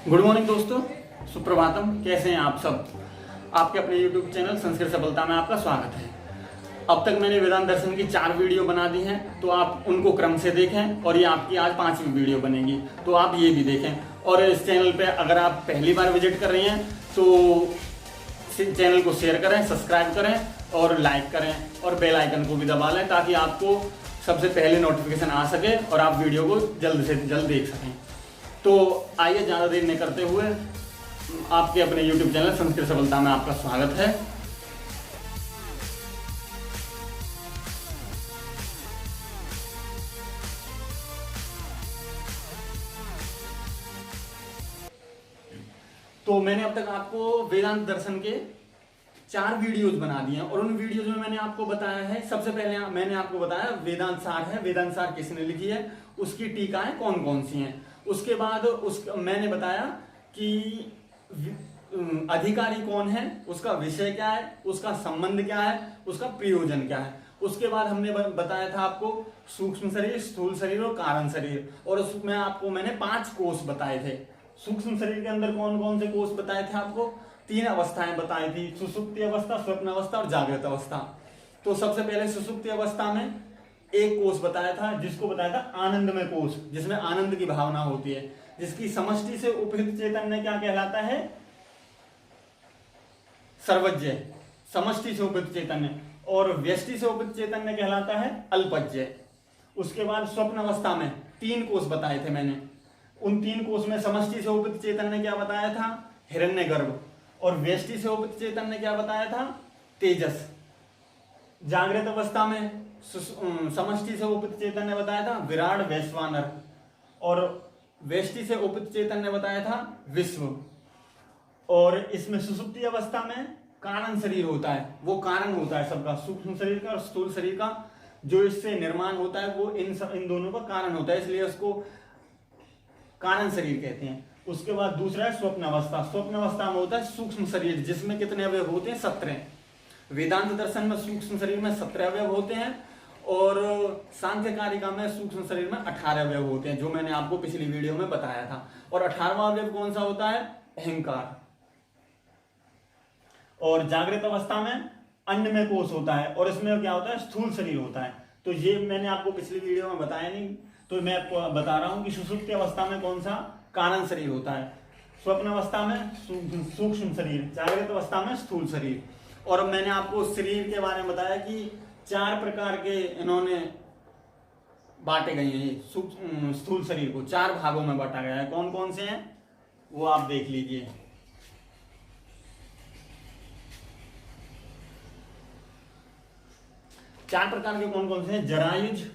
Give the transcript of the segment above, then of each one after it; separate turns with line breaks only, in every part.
Good morning दोस्तों, सुप्रभातम। कैसे हैं आप सब? आपके अपने YouTube चैनल संस्कृत सफलता में आपका स्वागत है। अब तक मैंने वेदांत दर्शन की 4 वीडियो बना दी हैं, तो आप उनको क्रम से देखें और ये आपकी आज 5वीं वीडियो बनेगी, तो आप ये भी देखें। और इस चैनल पे अगर आप पहली बार विजिट कर रहे हैं तो चैनल को शेयर करें, सब्सक्राइब करें और लाइक करें और बेल आइकन को भी दबा लें, ताकि आपको सबसे पहले नोटिफिकेशन आ सके और आप वीडियो को जल्द से जल्द देख सकें। तो आइए ज़्यादा देर नहीं करते हुए आपके अपने YouTube चैनल संस्कृत सफलता में आपका स्वागत है। तो मैंने अब तक आपको वेदांत दर्शन के 4 वीडियोज बना दिए हैं और उन वीडियोज में मैंने आपको बताया है, सबसे पहले मैंने आपको बताया वेदांत सार है, वेदांत सार किसने लिखी है, उसकी टीकाएं कौन कौन सी हैं। उसके बाद मैंने बताया कि अधिकारी कौन है, उसका विषय क्या है, उसका संबंध क्या है, उसका प्रयोजन क्या है। उसके बाद हमने बताया था आपको सूक्ष्म शरीर, स्थूल शरीर और कारण शरीर, और उसमें आपको मैंने 5 कोष बताए थे। सूक्ष्म शरीर के अंदर कौन कौन से कोष बताए थे आपको? 3 अवस्थाएं बताई थी, सुषुप्ति अवस्था, स्वप्न अवस्था और जागृत अवस्था। तो सबसे पहले सुषुप्ति अवस्था में एक कोष बताया था, जिसको बताया था आनंदमय कोष, जिसमें आनंद की भावना होती है, जिसकी समष्टि से उपहित चैतन्य क्या कहलाता है? सर्वज्ञ, समष्टि से उपहित चैतन्य, और व्यष्टि से उपहित चैतन्य कहलाता है अल्पज्ञ। उसके बाद स्वप्न अवस्था में 3 कोष बताए थे मैंने। उन 3 कोष में समष्टि से उपहित चैतन्य क्या बताया था? हिरण्यगर्भ। और व्यष्टि से उपहित चैतन्य क्या बताया था? तेजस। जागृत अवस्था में समष्टि से उपहित चैतन्य बताया था विराट वैश्वानर, और व्यष्टि से उपहित चैतन्य बताया था विश्व। और इसमें सुषुप्ति अवस्था में कारण शरीर होता है, वो कारण होता है सबका, सूक्ष्म शरीर का और स्थूल शरीर का जो इससे निर्माण होता है वो इन दोनों का कारण होता है, इसलिए उसको कारण शरीर कहते हैं। उसके बाद दूसरा है स्वप्न अवस्था। स्वप्न अवस्था में होता है सूक्ष्म शरीर, जिसमें कितने अवयव होते हैं? 17। वेदांत दर्शन में सूक्ष्म शरीर में 17 अवयव होते हैं और सांख्य कारिका में सूक्ष्म शरीर में 18 अवयव होते हैं, जो मैंने आपको पिछली वीडियो में बताया था। और 18वां अवयव कौन सा होता है? अहंकार। और जागृत अवस्था में अन्नमय कोष होता है, और इसमें क्या होता है? स्थूल शरीर होता है। तो ये मैंने आपको पिछली वीडियो में बताया नहीं, तो मैं आपको बता रहा हूं कि सुषुप्ति अवस्था में कौन सा? कारण शरीर होता है। स्वप्न अवस्था में सूक्ष्म शरीर, जागृत अवस्था में स्थूल शरीर। और मैंने आपको शरीर के बारे में बताया कि 4 प्रकार के इन्होंने बांटे गए हैं। स्थूल शरीर को 4 भागों में बांटा गया है। कौन कौन से हैं वो आप देख लीजिए। चार प्रकार के कौन कौन से हैं? जरायुज,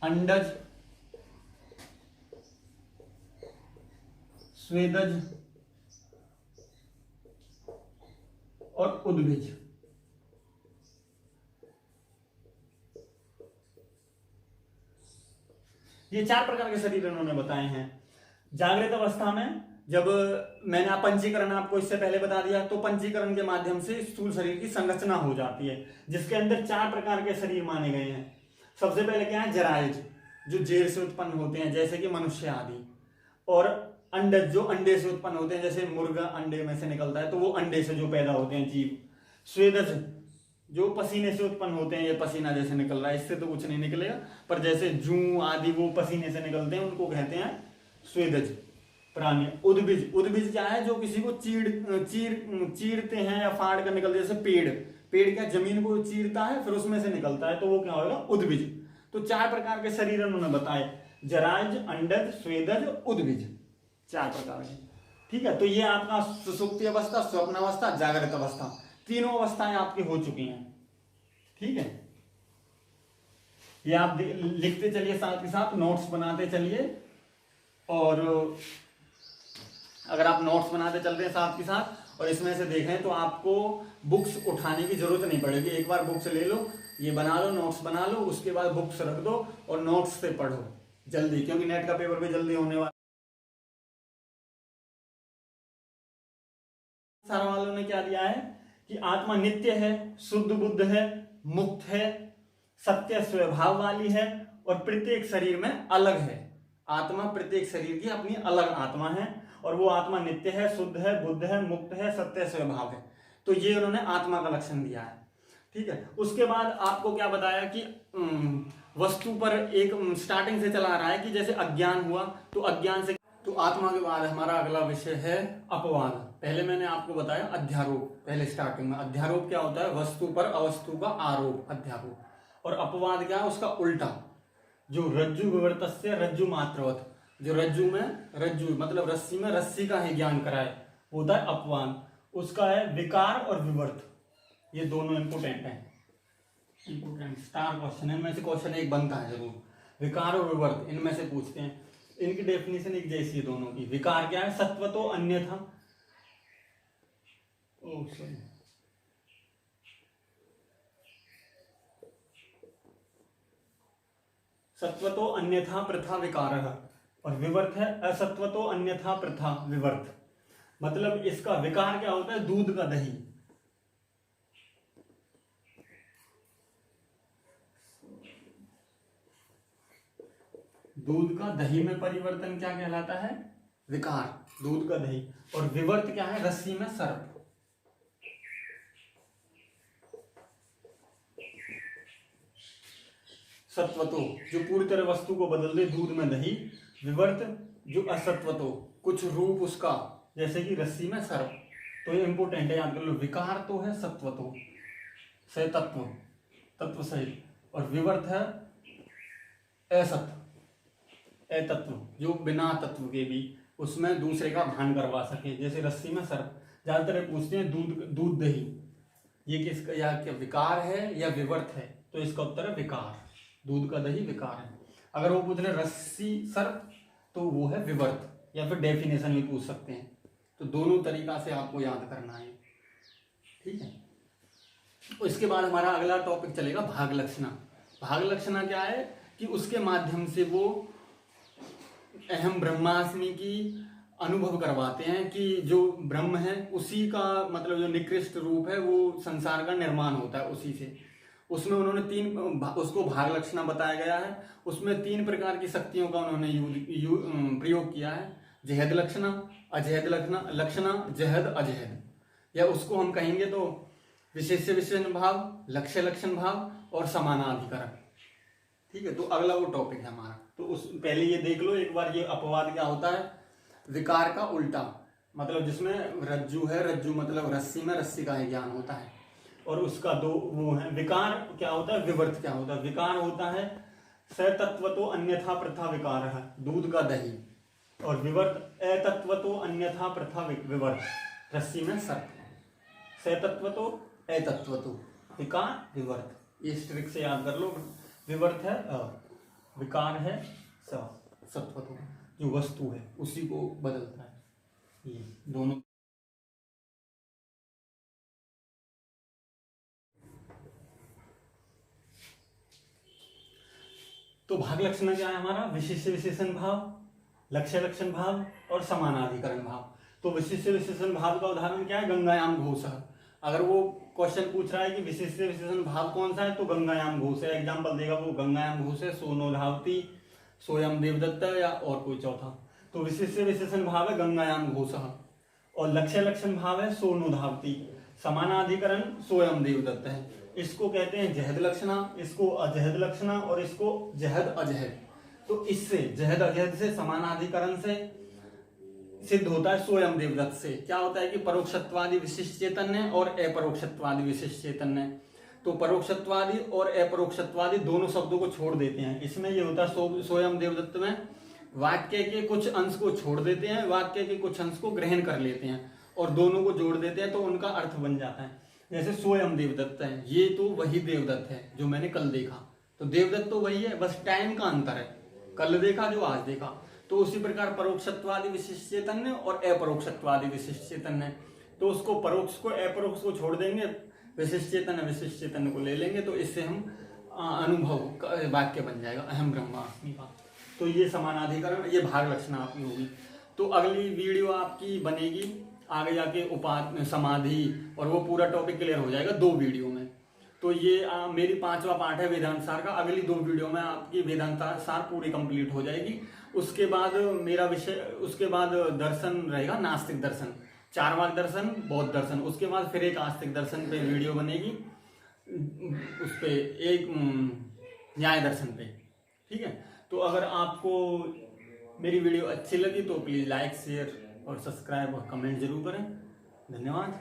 अंडज, स्वेदज और उद्भिज। ये 4 प्रकार के शरीर इन्होंने बताए हैं। जागृत अवस्था में जब मैंने पंचीकरण आपको इससे पहले बता दिया, तो पंचीकरण के माध्यम से स्थूल शरीर की संरचना हो जाती है, जिसके अंदर 4 प्रकार के शरीर माने गए हैं। सबसे पहले क्या है? जरायुज, जो जेर से उत्पन्न होते हैं, जैसे कि मनुष्य आदि। और अंडज, जो अंडे से उत्पन्न होते हैं, जैसे मुर्गा अंडे में से निकलता है, तो वो अंडे से जो पैदा होते हैं जीव। स्वेदज, जो पसीने से उत्पन्न होते हैं, ये पसीना जैसे निकल रहा है, इससे तो कुछ नहीं निकलेगा, पर जैसे जूं आदि वो पसीने से निकलते हैं, उनको कहते हैं स्वेदज प्राणी। उद्भिज, उद्भिज क्या है? जो किसी को चीरते हैं या फाड़ कर निकलते हैं, जैसे पेड़ क्या जमीन को चीरता है फिर उसमें से निकलता है, तो वो क्या होगा? उद्भिज। तो 4 प्रकार के शरीर उन्होंने बताए, जरायुज, अंडज, स्वेदज, उद्भिज, 4 प्रकार के। ठीक है, तो ये आपका सुषुप्ति अवस्था, स्वप्न अवस्था, जागृत अवस्था, तीनों अवस्थाएं आपकी हो चुकी हैं। ठीक है, ये आप लिखते चलिए, साथ ही साथ नोट्स बनाते चलिए। और अगर आप नोट्स बनाते चलते हैं साथ के साथ और इसमें से देखें, तो आपको बुक्स उठाने की जरूरत नहीं पड़ेगी। एक बार बुक्स ले लो, ये बना लो, नोट्स बना लो, उसके बाद बुक्स रख दो और नोट्स से पढ़ो जल्दी, क्योंकि नेट का पेपर भी जल्दी होने वाला। सारा वालों ने क्या दिया है कि आत्मा नित्य है, शुद्ध बुद्ध है, मुक्त है, सत्य स्वभाव वाली है और प्रत्येक शरीर में अलग है। आत्मा प्रत्येक शरीर की अपनी अलग आत्मा है और वो आत्मा नित्य है, शुद्ध है, बुद्ध है, मुक्त है, सत्य स्वभाव है। तो ये उन्होंने आत्मा का लक्षण दिया है। ठीक है, उसके बाद आपको क्या बताया कि वस्तु पर एक स्टार्टिंग से चला आ रहा है कि जैसे अज्ञान हुआ तो अज्ञान से, तो आत्मा के बाद हमारा अगला विषय है अपवाद। पहले मैंने आपको बताया अध्यारोप, पहले स्टार्टिंग में अध्यारोप क्या होता है, वस्तु पर अवस्तु का आरोप, अध्यारोप। और अपवाद क्या है, उसका उल्टा, जो रज्जु विवर्तस्य रज्जु मात्रवत, जो रज्जु में रज्जु मतलब रस्सी में रस्सी का ही ज्ञान कराए, होता है अपवाद। उसका है विकार और विवर्त, ये दोनों इंपोर्टेंट हैं, इंपोर्टेंट स्टार क्वेश्चन है, इनमें से क्वेश्चन एक बनता है जरूर। विकार और विवर्त इनमें से पूछते हैं, इनकी डेफिनेशन एक जैसी है दोनों की। विकार क्या है, सत्वतो अन्यथा, सत्वतो अन्यथा प्रथा विकारः, और विवर्त है असत्वतो अन्यथा प्रथा विवर्त। मतलब इसका विकार क्या होता है, दूध का दही, दूध का दही में परिवर्तन क्या कहलाता है, विकार, दूध का दही। और विवर्त क्या है, रस्सी में सर्प। सत्वतो जो पूरी तरह वस्तु को बदल दे, दूध में दही। विवर्त जो असत्वतो, कुछ रूप उसका, जैसे कि रस्सी में सर्प। तो ये इंपोर्टेंट है, याद कर लो। विकार तो है सत्वतो, से तत्व, तत्व सहित, और विवर्त है असत्व, अतत्व, जो बिना तत्व के भी उसमें दूसरे का भान करवा सके, जैसे रस्सी में सर्प। ज्यादातर पूछते हैं दूध दही, ये किसका, या क्या विकार है या विवर्त है, तो इसका उत्तर है विकार, दूध का दही विकार है। अगर वो पूछ रहे रस्सी सर्प तो वो है विवर्त, या फिर डेफिनेशन भी पूछ सकते हैं। तो दोनों तरीका से आपको याद करना है, ठीक है। इसके बाद हमारा अगला टॉपिक चलेगा भाग लक्षणा। भाग लक्षणा क्या है कि उसके माध्यम से वो अहम ब्रह्मास्मि की अनुभव करवाते हैं कि जो ब्रह्म है उसी का मतलब जो निकृष्ट रूप है वो संसार का निर्माण होता है उसी से। उसमें उन्होंने उसको भाग लक्षणा बताया गया है। उसमें 3 प्रकार की शक्तियों का उन्होंने प्रयोग किया है, जहद लक्षणा, अजहद लक्षणा, जहद अजहद, या उसको हम कहेंगे तो विशेष्य विशेषण भाव, लक्ष्य लक्षण भाव और समानाधिकरण। ठीक है, तो अगला वो टॉपिक है हमारा। तो उस पहले ये देख लो एक बार, ये अपवाद क्या होता है, विकार का उल्टा, मतलब जिसमें रज्जु है, रज्जु मतलब रस्सी में रस्सी का ही ज्ञान होता है। और उसका 2 वो है, विकार क्या होता है, विवर्त क्या होता है। विकार होता है सतत्वतो अन्यथा प्रथा विकार है, दूध का दही, और विवर्त अतत्वतो अन्यथा प्रथा विवर्त, रस्सी में सर्प। सतत्वतो अतत्वतो, विकार विवर्त, ये स्ट्रिक से याद कर लो। विवर्त है विकार है सत्वतो, जो वस्तु है उसी को बदलता है, ये दोनों। तो भाग लक्षण क्या है हमारा, विशिष्ट विशेषण भाव, लक्ष्य लक्षण भाव और समानाधिकरण भाव। तो विशिष्ट विशेषण भाव का उदाहरण क्या है, गंगायाम घोष। अगर वो क्वेश्चन पूछ रहा है कि विशिष्ट विशेषण भाव कौन सा है, तो गंगायाम घोष है, एग्जाम्पल देगा वो, गंगायाम घोष है, सोनो धावती, सोयम देवदत्त, या और कोई चौथा। तो विशिष्ट विशेषण भाव है गंगायाम घोष, और लक्ष्य लक्षण भाव है सोनो धावती, समानाधिकरण सोयम देवदत्त है। इसको कहते हैं जहद लक्षणा, इसको अजहद लक्षणा, और इसको जहद अजहद। तो इससे जहद अजहद से, समानाधिकरण से सिद्ध होता है सोयम देवदत्त से। क्या होता है कि परोक्षत्वादि विशिष्ट चैतन्य और अपरोक्षत्वादि विशिष्ट चैतन्य। तो परोक्षत्वादि और अपरोक्षत्वादि दोनों शब्दों को छोड़ देते हैं। इसमें ये होता है सोयम देवदत्त में वाक्य के कुछ अंश को छोड़ देते हैं, वाक्य के कुछ अंश को ग्रहण कर लेते हैं और दोनों को जोड़ देते हैं, तो उनका अर्थ बन जाता है। जैसे स्वयं देवदत्त है, ये तो वही देवदत्त है जो मैंने कल देखा। तो देवदत्त तो वही है, बस टाइम का अंतर है, कल देखा जो आज देखा। तो उसी प्रकार परोक्षत्वादि विशिष्ट चैतन्य और अपरोक्षत्वादि विशिष्ट चैतन्य। तो उसको परोक्ष को अपरोक्ष को छोड़ देंगे, विशिष्ट चैतन्य को ले लेंगे, तो इससे हम अनुभव वाक्य बन जाएगा अहम ब्रह्मास्मि का। तो ये समानाधिकरण, ये भाग लक्षण आपकी होगी। तो अगली वीडियो आपकी बनेगी आगे जाके समाधि, और वो पूरा टॉपिक क्लियर हो जाएगा 2 वीडियो में। तो ये मेरी 5वां पार्ट है वेदांत सार का। अगली 2 वीडियो में आपकी वेदांत सार पूरी कंप्लीट हो जाएगी। उसके बाद मेरा विषय, उसके बाद दर्शन रहेगा, नास्तिक दर्शन, चार्वाक दर्शन, बौद्ध दर्शन। उसके बाद फिर एक आस्तिक दर्शन पे वीडियो बनेगी, उस पे एक न्याय दर्शन पे। ठीक है, तो अगर आपको मेरी वीडियो अच्छी लगी तो प्लीज़ लाइक, शेयर और सब्सक्राइब और कमेंट जरूर करें। धन्यवाद।